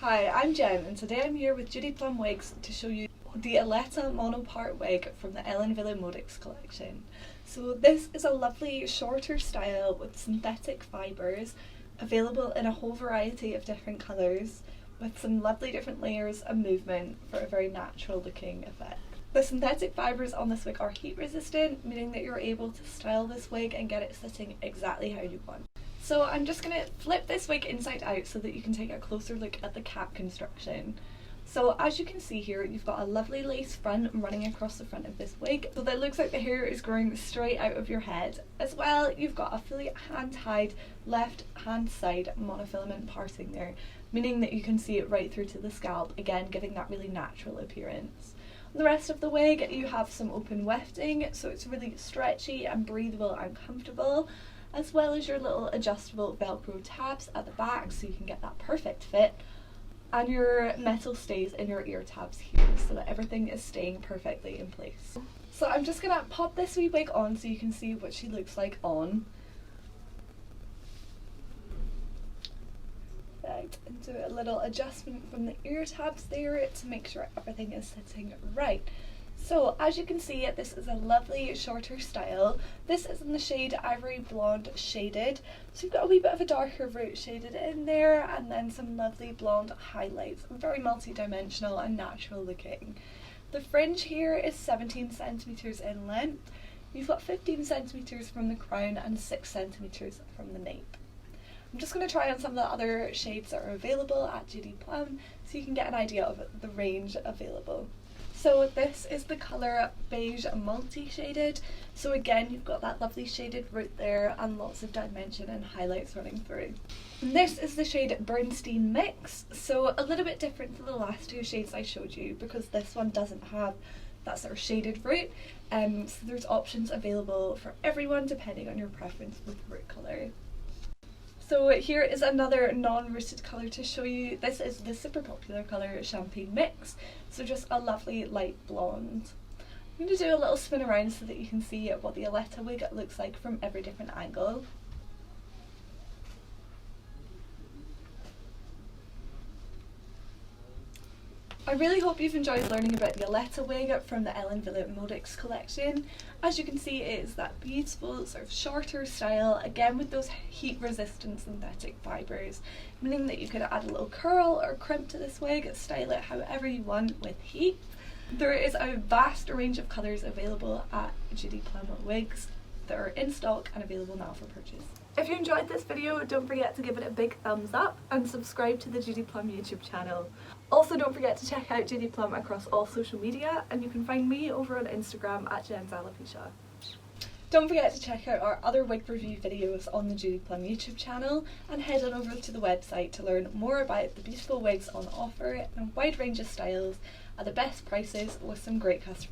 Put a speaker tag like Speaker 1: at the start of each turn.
Speaker 1: Hi, I'm Jen and today I'm here with Judy Plum Wigs to show you the Aletta monopart wig from the Wille Modixx collection. So this is a lovely shorter style with synthetic fibres available in a whole variety of different colours with some lovely different layers and movement for a very natural looking effect. The synthetic fibres on this wig are heat resistant, meaning that you're able to style this wig and get it sitting exactly how you want. So I'm just going to flip this wig inside out so that you can take a closer look at the cap construction. So as you can see here, you've got a lovely lace front running across the front of this wig, so that it looks like the hair is growing straight out of your head. As well, you've got a fully hand-tied left hand side monofilament parting there, meaning that you can see it right through to the scalp, again giving that really natural appearance. On the rest of the wig, you have some open wefting, so it's really stretchy and breathable and comfortable, as well as your little adjustable velcro tabs at the back so you can get that perfect fit, and your metal stays in your ear tabs here so that everything is staying perfectly in place. So I'm just gonna pop this wee wig on so you can see what she looks like on. Right, and do a little adjustment from the ear tabs there to make sure everything is sitting right. So as you can see, this is a lovely shorter style. This is in the shade Ivory Blonde Shaded. So you've got a wee bit of a darker root shaded in there and then some lovely blonde highlights. Very multi-dimensional and natural looking. The fringe here is 17 centimetres in length. You've got 15 centimetres from the crown and 6 centimetres from the nape. I'm just going to try on some of the other shades that are available at Judy Plum so you can get an idea of the range available. So this is the colour Beige Multi-Shaded. So again, you've got that lovely shaded root there and lots of dimension and highlights running through. And this is the shade Bernstein Mix. So a little bit different to the last two shades I showed you because this one doesn't have that sort of shaded root. So there's options available for everyone depending on your preference with root colour. So here is another non-rooted colour to show you. This is the super popular colour Champagne Mix, so just a lovely light blonde. I'm going to do a little spin around so that you can see what the Aletta wig looks like from every different angle. I really hope you've enjoyed learning about the Aletta wig from the Wille Modixx collection. As you can see, it is that beautiful sort of shorter style, again with those heat resistant synthetic fibres, meaning that you could add a little curl or crimp to this wig, style it however you want with heat. There is a vast range of colours available at Judy Plum Wigs that are in stock and available now for purchase. If you enjoyed this video, don't forget to give it a big thumbs up and subscribe to the Judy Plum YouTube channel. Also, don't forget to check out Judy Plum across all social media, and you can find me over on Instagram at Jen's Alopecia. Don't forget to check out our other wig review videos on the Judy Plum YouTube channel, and head on over to the website to learn more about the beautiful wigs on offer in a wide range of styles at the best prices with some great customers.